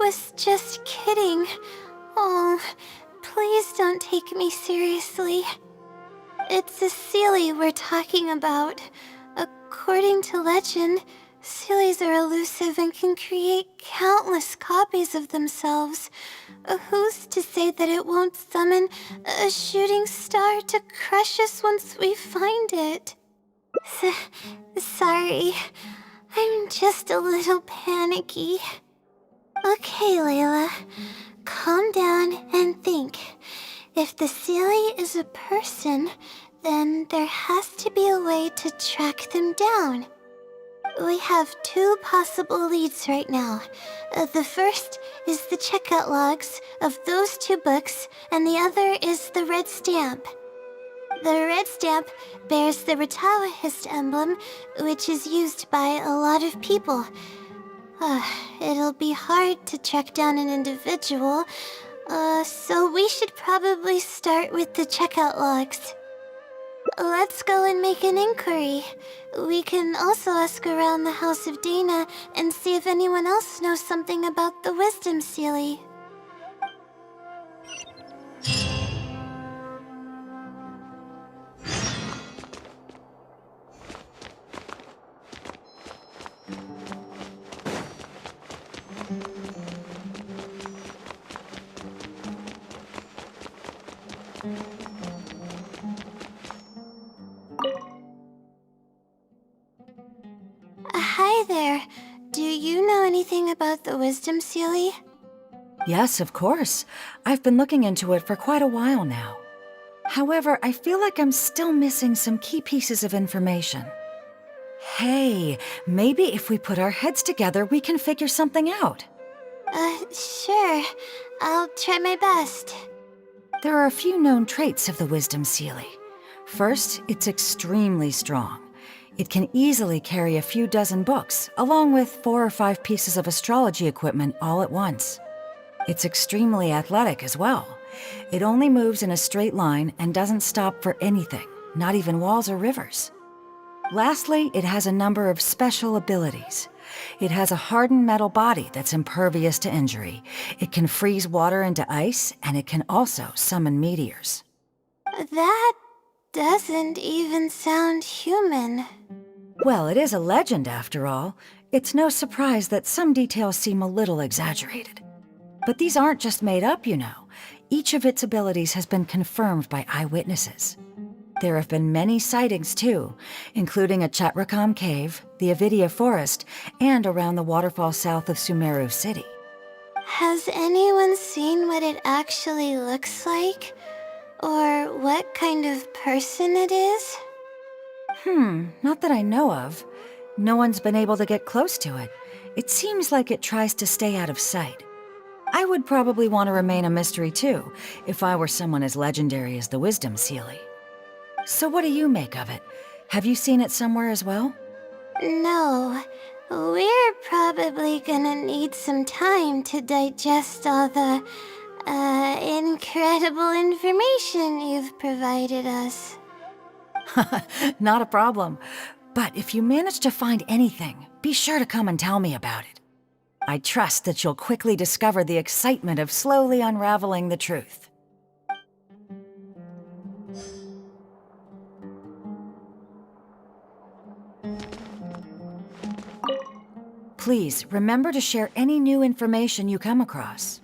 was just kidding. Oh, please don't take me seriously. It's a Seelie we're talking about. According to legend, Seelies are elusive and can create countless copies of themselves. Who's to say that it won't summon a shooting star to crush us once we find it? Sorry, I'm just a little panicky. Okay, Layla, calm down and think. If the Seelie is a person, then there has to be a way to track them down. We have two possible leads right now. The first is the checkout logs of those two books, and the other is the red stamp. The red stamp bears the Retawahist emblem, which is used by a lot of people. It'll be hard to track down an individual, so we should probably start with the checkout logs. Let's go and make an inquiry. We can also ask around the House of Dana and see if anyone else knows something about the Wisdom Seelie. Hi there. Do you know anything about the Wisdom Seelie? Yes, of course. I've been looking into it for quite a while now. However, I feel like I'm still missing some key pieces of information. Hey, maybe if we put our heads together, we can figure something out. Sure. I'll try my best. There are a few known traits of the Wisdom Seelie. First, it's extremely strong. It can easily carry a few dozen books, along with 4 or 5 pieces of astrology equipment all at once. It's extremely athletic as well. It only moves in a straight line and doesn't stop for anything, not even walls or rivers. Lastly, it has a number of special abilities. It has a hardened metal body that's impervious to injury. It can freeze water into ice, and it can also summon meteors. That doesn't even sound human. Well, it is a legend after all. It's no surprise that some details seem a little exaggerated. But these aren't just made up, you know. Each of its abilities has been confirmed by eyewitnesses. There have been many sightings too, including a Chatrakam cave, the Avidia forest, and around the waterfall south of Sumeru city. Has anyone seen what it actually looks like? Or what kind of person it is? Not that I know of. No one's been able to get close to it. It seems like it tries to stay out of sight. I would probably want to remain a mystery too, if I were someone as legendary as the Wisdom Seelie. So what do you make of it? Have you seen it somewhere as well? No. We're probably gonna need some time to digest all the, incredible information you've provided us. Not a problem. But if you manage to find anything, be sure to come and tell me about it. I trust that you'll quickly discover the excitement of slowly unraveling the truth. Please, remember to share any new information you come across.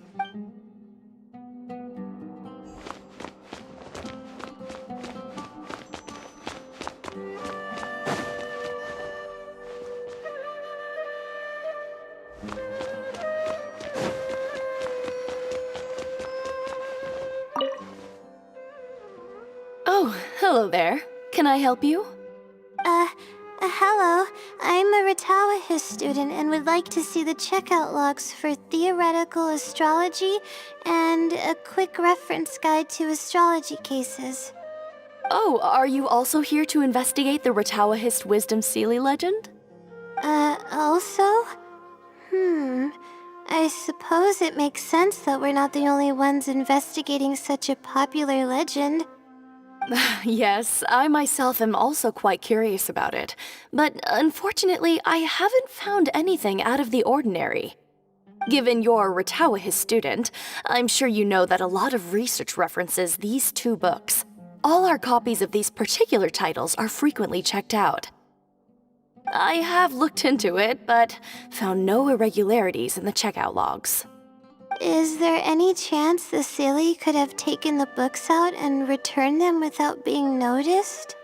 Oh, hello there. Can I help you? Hello. I'm a Retawahist student and would like to see the checkout logs for theoretical astrology and a quick reference guide to astrology cases. Oh, are you also here to investigate the Retawahist Wisdom Seelie legend? Also? I suppose it makes sense that we're not the only ones investigating such a popular legend. Yes, I myself am also quite curious about it, but unfortunately I haven't found anything out of the ordinary. Given you're a Ratawa student, I'm sure you know that a lot of research references these two books. All our copies of these particular titles are frequently checked out. I have looked into it, but found no irregularities in the checkout logs. Is there any chance the Silly could have taken the books out and returned them without being noticed?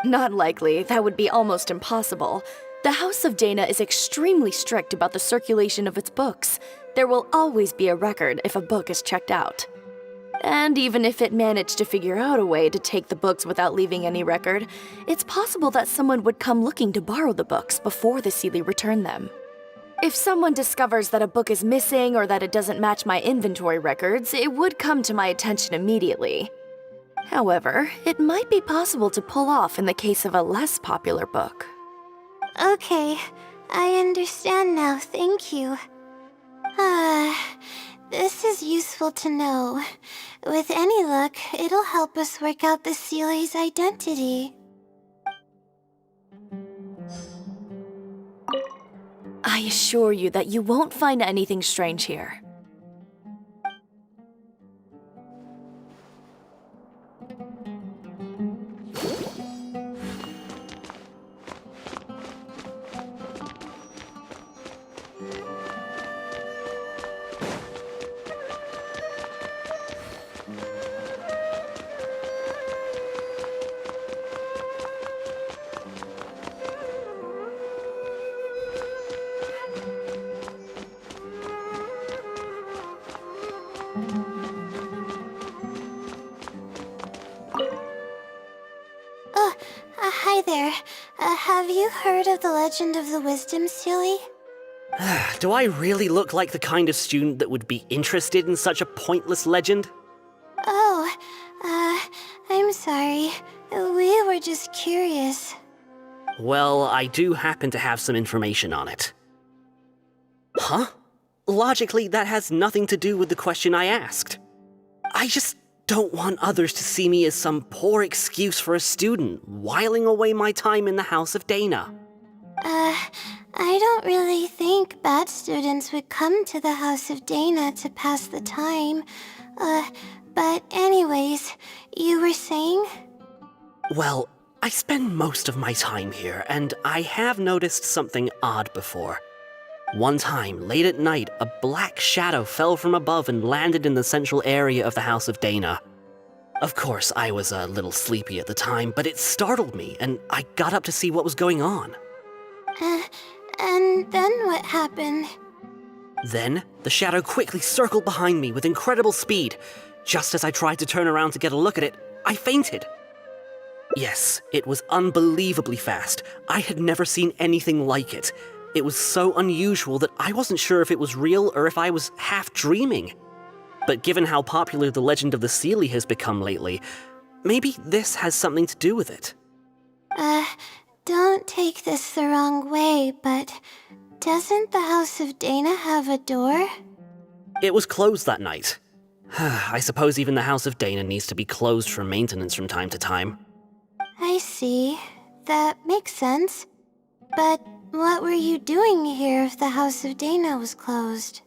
Not likely. That would be almost impossible. The House of Dana is extremely strict about the circulation of its books. There will always be a record if a book is checked out. And even if it managed to figure out a way to take the books without leaving any record, it's possible that someone would come looking to borrow the books before the Seelie returned them. If someone discovers that a book is missing or that it doesn't match my inventory records, it would come to my attention immediately. However, it might be possible to pull off in the case of a less popular book. Okay, I understand now, thank you. This is useful to know. With any luck, it'll help us work out the Seelie's identity. I assure you that you won't find anything strange here. Hi there. Have you heard of the legend of the Wisdom Seelie? Do I really look like the kind of student that would be interested in such a pointless legend? Oh, I'm sorry. We were just curious. Well, I do happen to have some information on it. Huh? Logically, that has nothing to do with the question I asked. I just don't want others to see me as some poor excuse for a student whiling away my time in the House of Dana. I don't really think bad students would come to the House of Dana to pass the time. But anyways, you were saying? Well, I spend most of my time here, and I have noticed something odd before. One time, late at night, a black shadow fell from above and landed in the central area of the House of Dana. Of course, I was a little sleepy at the time, but it startled me, and I got up to see what was going on. And then what happened? Then, the shadow quickly circled behind me with incredible speed. Just as I tried to turn around to get a look at it, I fainted. Yes, it was unbelievably fast. I had never seen anything like it. It was so unusual that I wasn't sure if it was real or if I was half dreaming. But given how popular the legend of the Seelie has become lately, maybe this has something to do with it. Don't take this the wrong way, but doesn't the House of Dana have a door? It was closed that night. I suppose even the House of Dana needs to be closed for maintenance from time to time. I see. That makes sense. But what were you doing here if the House of Dana was closed?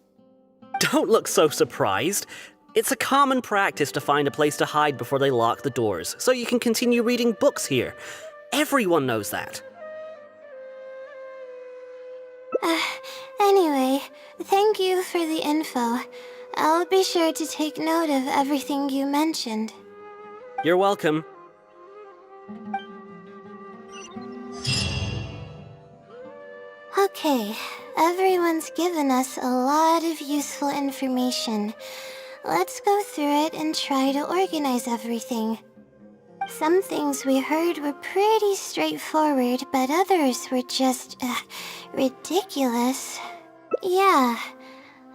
Don't look so surprised. It's a common practice to find a place to hide before they lock the doors, so you can continue reading books here. Everyone knows that. Anyway, thank you for the info. I'll be sure to take note of everything you mentioned. You're welcome. Okay, everyone's given us a lot of useful information. Let's go through it and try to organize everything. Some things we heard were pretty straightforward, but others were just, ridiculous. Yeah,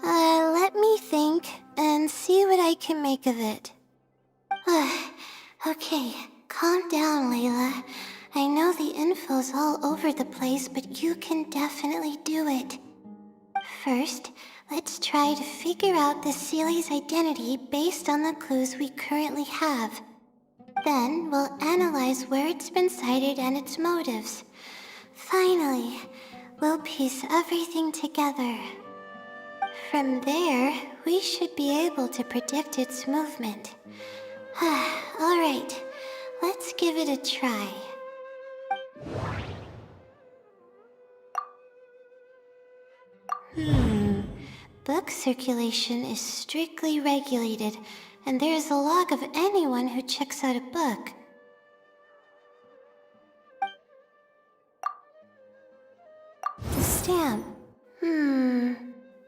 let me think and see what I can make of it. Okay, calm down, Layla. I know the info's all over the place, but you can definitely do it. First, let's try to figure out the Seelie's identity based on the clues we currently have. Then, we'll analyze where it's been sighted and its motives. Finally, we'll piece everything together. From there, we should be able to predict its movement. Alright, let's give it a try. Book circulation is strictly regulated, and there is a log of anyone who checks out a book. The stamp.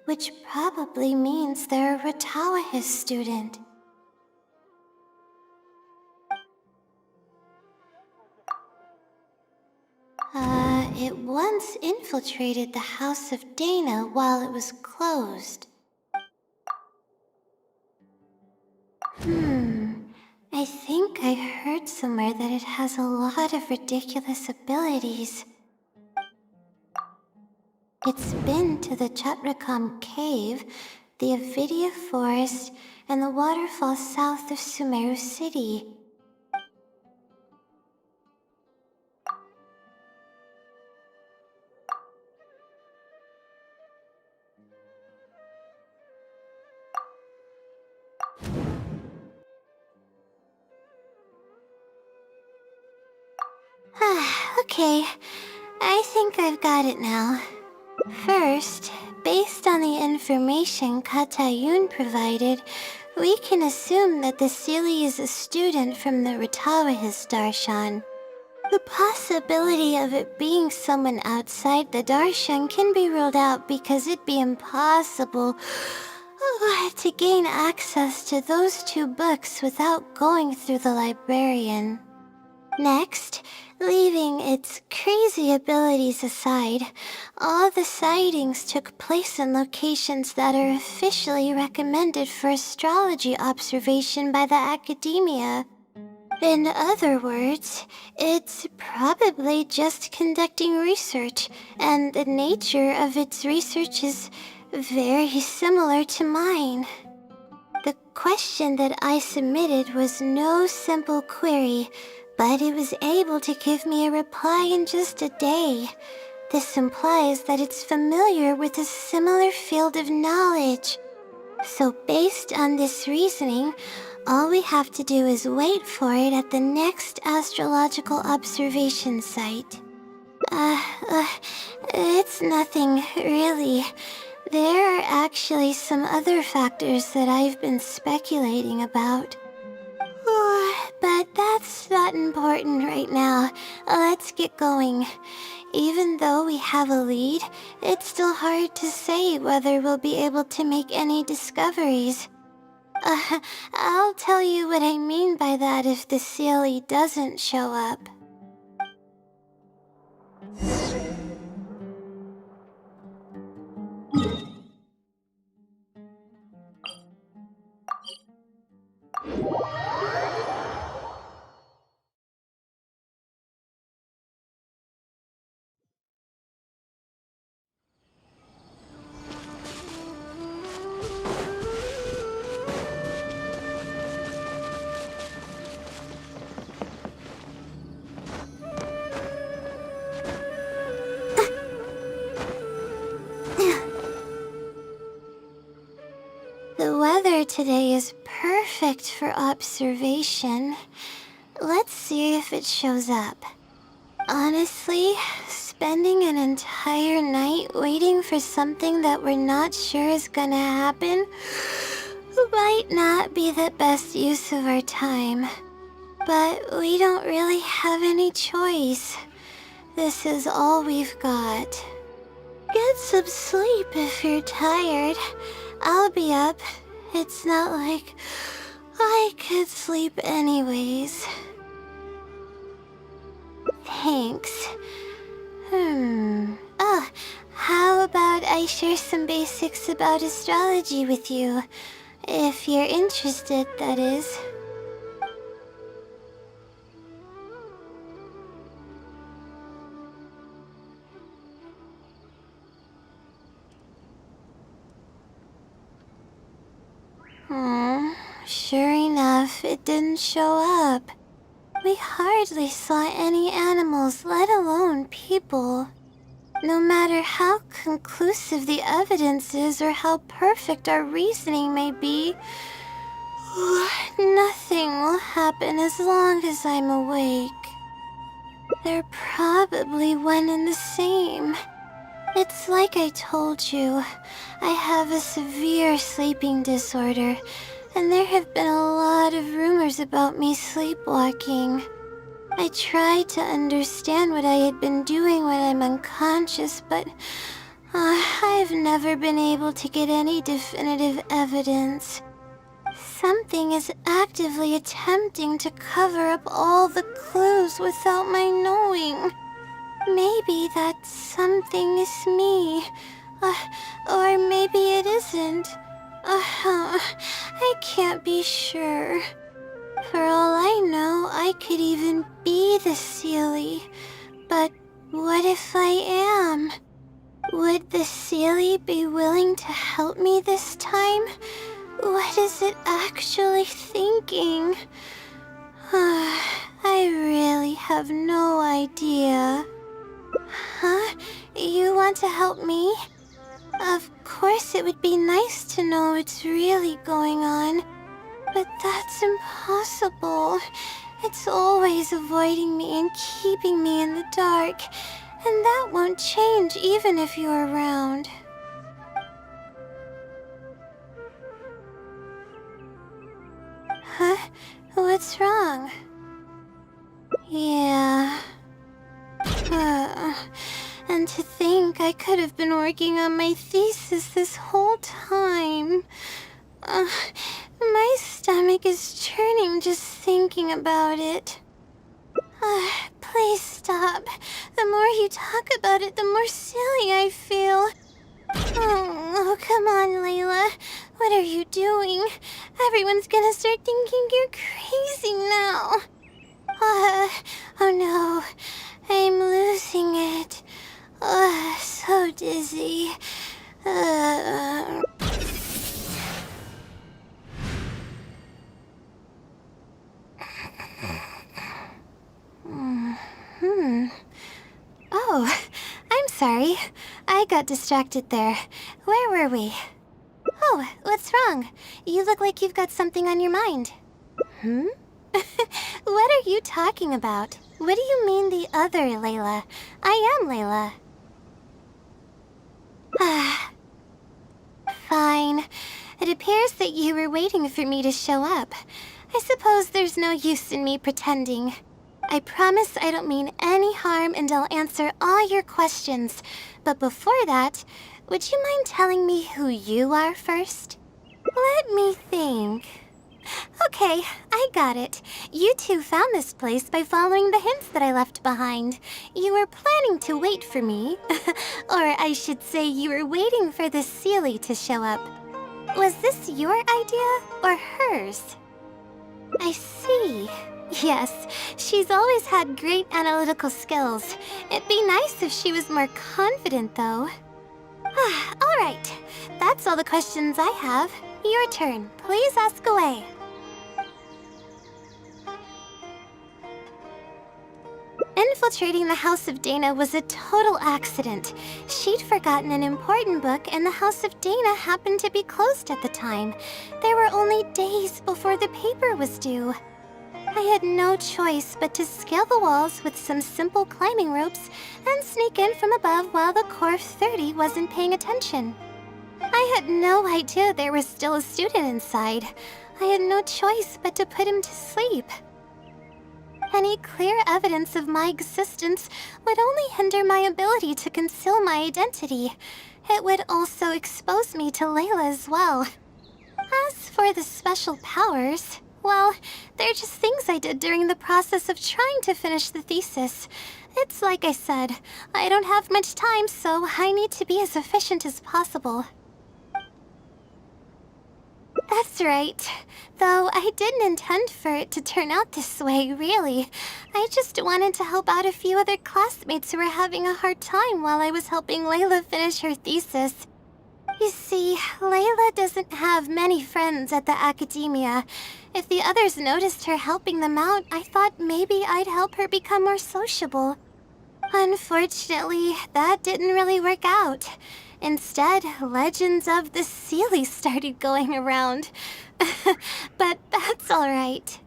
Which probably means they're a Ratawahis student. It once infiltrated the house of Dana while it was closed. I think I heard somewhere that it has a lot of ridiculous abilities. It's been to the Chatrakam Cave, the Avidya Forest, and the waterfall south of Sumeru City. Okay, I think I've got it now. First, based on the information Katayun provided, we can assume that the Seelie is a student from the Ratawahis Darshan. The possibility of it being someone outside the Darshan can be ruled out because it'd be impossible to gain access to those two books without going through the librarian. Next, leaving its crazy abilities aside, all the sightings took place in locations that are officially recommended for astrology observation by the Akademiya. In other words, it's probably just conducting research, and the nature of its research is very similar to mine. The question that I submitted was no simple query, but it was able to give me a reply in just a day. This implies that it's familiar with a similar field of knowledge. So based on this reasoning, all we have to do is wait for it at the next astrological observation site. It's nothing, really. There are actually some other factors that I've been speculating about. But that's not important right now. Let's get going. Even though we have a lead, it's still hard to say whether we'll be able to make any discoveries. I'll tell you what I mean by that if the Seelie doesn't show up. The weather today is perfect for observation. Let's see if it shows up. Honestly, spending an entire night waiting for something that we're not sure is gonna happen might not be the best use of our time. But we don't really have any choice. This is all we've got. Get some sleep if you're tired. I'll be up. It's not like I could sleep anyways. Thanks. Oh, how about I share some basics about astrology with you? If you're interested, that is. Sure enough, it didn't show up. We hardly saw any animals, let alone people. No matter how conclusive the evidence is or how perfect our reasoning may be, nothing will happen as long as I'm awake. They're probably one and the same. It's like I told you, I have a severe sleeping disorder, and there have been a lot of rumors about me sleepwalking. I tried to understand what I had been doing when I'm unconscious, but I've never been able to get any definitive evidence. Something is actively attempting to cover up all the clues without my knowing. Maybe that something is me. Or maybe it isn't. I can't be sure. For all I know, I could even be the Seelie. But what if I am? Would the Seelie be willing to help me this time? What is it actually thinking? I really have no idea. Huh? You want to help me? Of course it would be nice to know what's really going on. But that's impossible. It's always avoiding me and keeping me in the dark. And that won't change even if you're around. Huh? What's wrong? Yeah. And to think I could have been working on my thesis this whole time. My stomach is churning just thinking about it. Please stop. The more you talk about it, the more silly I feel. Oh, come on, Layla. What are you doing? Everyone's gonna start thinking you're crazy now. Oh no. I'm losing it. So dizzy. Oh, I'm sorry. I got distracted there. Where were we? Oh, what's wrong? You look like you've got something on your mind. What are you talking about? What do you mean the other Layla? I am Layla. Fine. It appears that you were waiting for me to show up. I suppose there's no use in me pretending. I promise I don't mean any harm and I'll answer all your questions. But before that, would you mind telling me who you are first? Let me think. Okay, I got it. You two found this place by following the hints that I left behind. You were planning to wait for me. Or I should say you were waiting for the Seelie to show up. Was this your idea or hers? I see. Yes, she's always had great analytical skills. It'd be nice if she was more confident, though. All right, that's all the questions I have. Your turn. Please ask away. Infiltrating the House of Dana was a total accident. She'd forgotten an important book, and the House of Dana happened to be closed at the time. There were only days before the paper was due. I had no choice but to scale the walls with some simple climbing ropes and sneak in from above while the Core 30 wasn't paying attention. I had no idea there was still a student inside. I had no choice but to put him to sleep. Any clear evidence of my existence would only hinder my ability to conceal my identity. It would also expose me to Layla as well. As for the special powers, well, they're just things I did during the process of trying to finish the thesis. It's like I said, I don't have much time, so I need to be as efficient as possible. That's right. Though I didn't intend for it to turn out this way, really. I just wanted to help out a few other classmates who were having a hard time while I was helping Layla finish her thesis. You see, Layla doesn't have many friends at the Akademiya. If the others noticed her helping them out, I thought maybe I'd help her become more sociable. Unfortunately, that didn't really work out. Instead, legends of the Seelie started going around. But that's alright.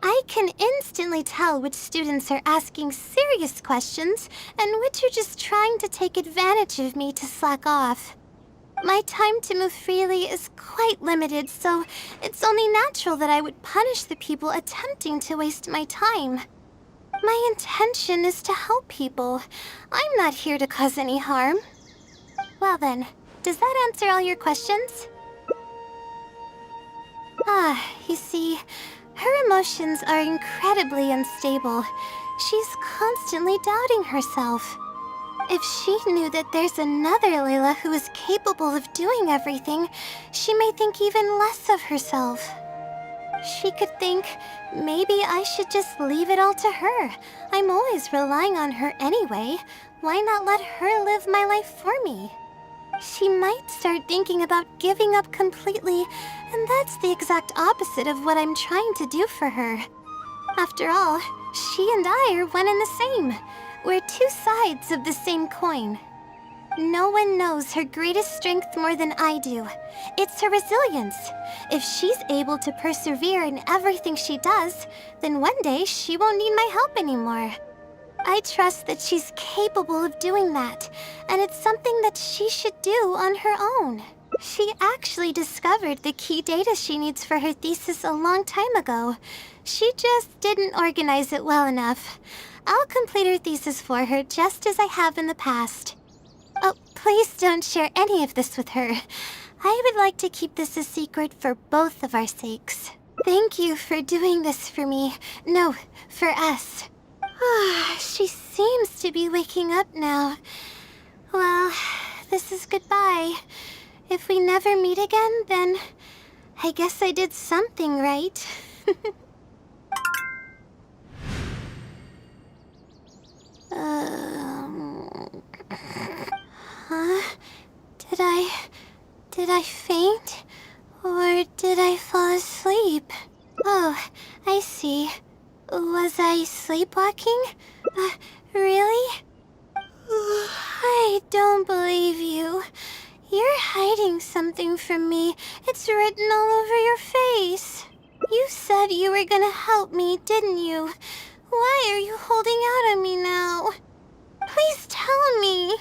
I can instantly tell which students are asking serious questions and which are just trying to take advantage of me to slack off. My time to move freely is quite limited, so it's only natural that I would punish the people attempting to waste my time. My intention is to help people. I'm not here to cause any harm. Well then, does that answer all your questions? You see, her emotions are incredibly unstable. She's constantly doubting herself. If she knew that there's another Layla who is capable of doing everything, she may think even less of herself. She could think, maybe I should just leave it all to her. I'm always relying on her anyway. Why not let her live my life for me? She might start thinking about giving up completely, and that's the exact opposite of what I'm trying to do for her. After all, she and I are one and the same. We're two sides of the same coin. No one knows her greatest strength more than I do. It's her resilience. If she's able to persevere in everything she does, then one day she won't need my help anymore. I trust that she's capable of doing that, and it's something that she should do on her own. She actually discovered the key data she needs for her thesis a long time ago. She just didn't organize it well enough. I'll complete her thesis for her just as I have in the past. Oh, please don't share any of this with her. I would like to keep this a secret for both of our sakes. Thank you for doing this for me. No, for us. She seems to be waking up now. Well, this is goodbye. If we never meet again, then I guess I did something right. Huh? Did I faint? Or did I fall asleep? Oh, I see. Was I sleepwalking? Really? I don't believe you. You're hiding something from me. It's written all over your face. You said you were gonna help me, didn't you? Why are you holding out on me now? Please tell me.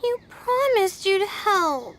You promised you'd help.